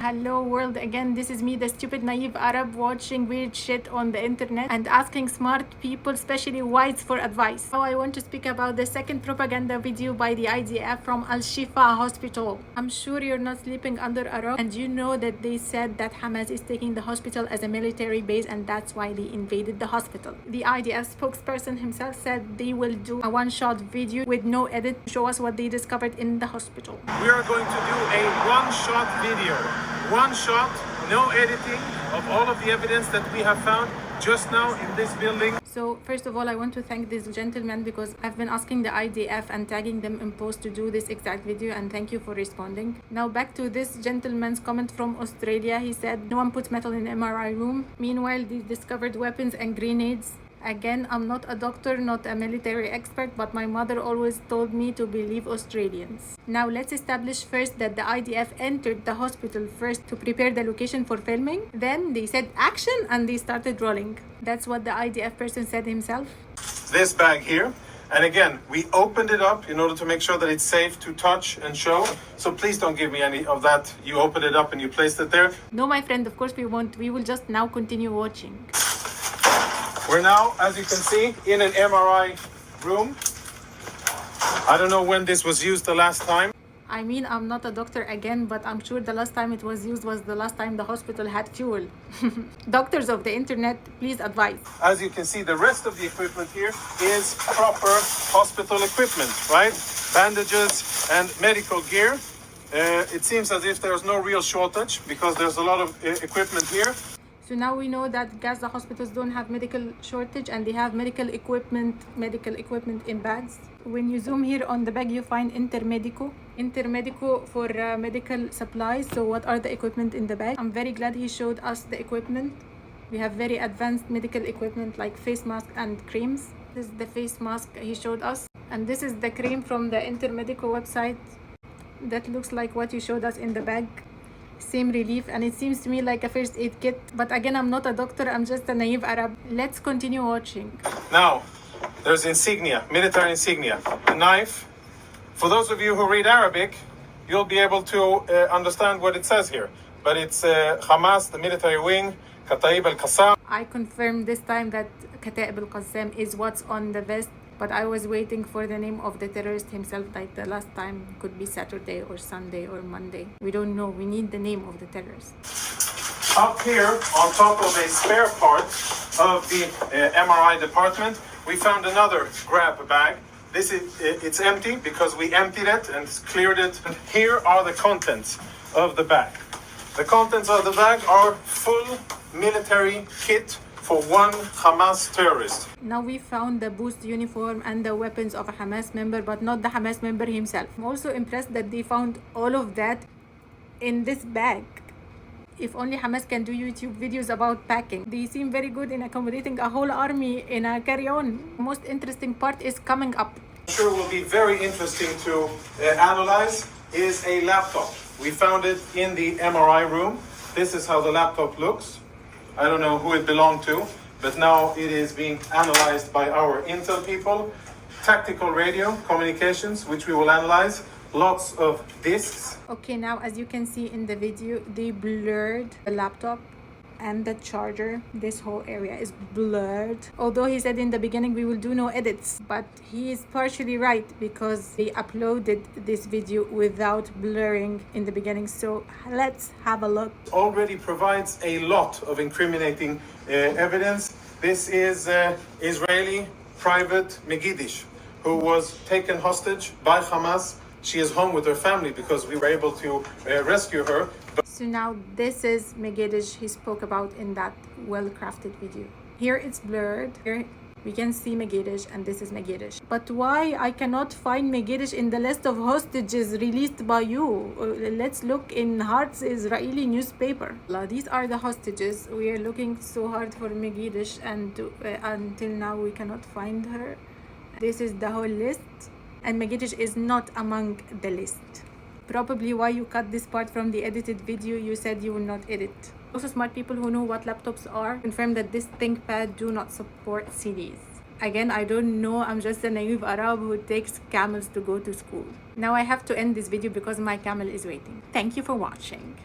Hello world again, this is me, the stupid naive Arab, watching weird shit on the internet and asking smart people, especially whites, for advice. Now I want to speak about the second propaganda video by the IDF from Shifa hospital. I'm sure you're not sleeping under a rock and you know that they said that Hamas is taking the hospital as a military base and that's why they invaded the hospital. The IDF spokesperson himself said they will do a one-shot video with no edit to show us what they discovered in the hospital. We are going to do a one-shot video. One shot, no editing, of all of the evidence that we have found just now in this building. So first of all, I want to thank this gentleman because I've been asking the IDF and tagging them in post to do this exact video, and thank you for responding. Now back to this gentleman's comment from Australia. He said no one puts metal in the MRI room. Meanwhile, they discovered weapons and grenades. Again, I'm not a doctor, not a military expert, but my mother always told me to believe Australians. Now let's establish first that the IDF entered the hospital first to prepare the location for filming. Then they said action and they started rolling. That's what the IDF person said himself. This bag here. And again, we opened it up in order to make sure that it's safe to touch and show. So please don't give me any of that. You opened it up and you placed it there. No, my friend, of course we won't. We will just now continue watching. We're now, as you can see, in an MRI room. I don't know when this was used the last time. I mean, I'm not a doctor again, but I'm sure the last time it was used was the last time the hospital had fuel. Doctors of the internet, please advise. As you can see, the rest of the equipment here is proper hospital equipment, right? Bandages and medical gear. It seems as if there's no real shortage because there's a lot of equipment here. So now we know that Gaza hospitals don't have medical shortage and they have medical equipment in bags. When you zoom here on the bag, you find Intermedico for medical supplies. So what are the equipment in the bag? I'm very glad he showed us the equipment. We have very advanced medical equipment like face mask and creams. This is the face mask he showed us. And this is the cream from the Intermedico website. That looks like what you showed us in the bag. Same relief, and it seems to me like a first aid kit, but again, I'm not a doctor, I'm just a naive Arab. Let's continue watching. Now there's insignia, military insignia, a knife. For those of you who read Arabic, you'll be able to understand what it says here, but it's Hamas, the military wing, Kataib al-Qassam. I confirmed this time that Kataib al-Qassam is what's on the vest, but I was waiting for the name of the terrorist himself, like the last time. Could be Saturday or Sunday or Monday. We don't know. We need the name of the terrorist. Up here, on top of a spare part of the MRI department, we found another grab bag. It's empty because we emptied it and cleared it. And here are the contents of the bag. The contents of the bag are full military kit for one Hamas terrorist. Now we found the boost uniform and the weapons of a Hamas member, but not the Hamas member himself. I'm also impressed that they found all of that in this bag. If only Hamas can do YouTube videos about packing. They seem very good in accommodating a whole army in a carry-on. The most interesting part is coming up. I'm sure will be very interesting to analyze is a laptop. We found it in the MRI room. This is how the laptop looks. I don't know who it belonged to, but now it is being analyzed by our intel people. Tactical radio communications, which we will analyze. Lots of discs. Okay, now as you can see in the video, they blurred the laptop and the charger. This whole area is blurred. Although he said in the beginning we will do no edits, but he is partially right because they uploaded this video without blurring in the beginning. So let's have a look. Already provides a lot of incriminating evidence. This is Israeli private Megidish, who was taken hostage by Hamas. She is home with her family because we were able to rescue her. So now this is Megidish he spoke about in that well-crafted video. Here it's blurred. Here we can see Megidish and this is Megidish. But why I cannot find Megidish in the list of hostages released by you? Let's look in Heart's Israeli newspaper. These are the hostages. We are looking so hard for Megidish and until now we cannot find her. This is the whole list. And Megidish is not among the list. Probably why you cut this part from the edited video. You said you will not edit. Also, smart people who know what laptops are confirm that this ThinkPad do not support CDs. Again, I don't know. I'm just a naive Arab who takes camels to go to school. Now I have to end this video because my camel is waiting. Thank you for watching.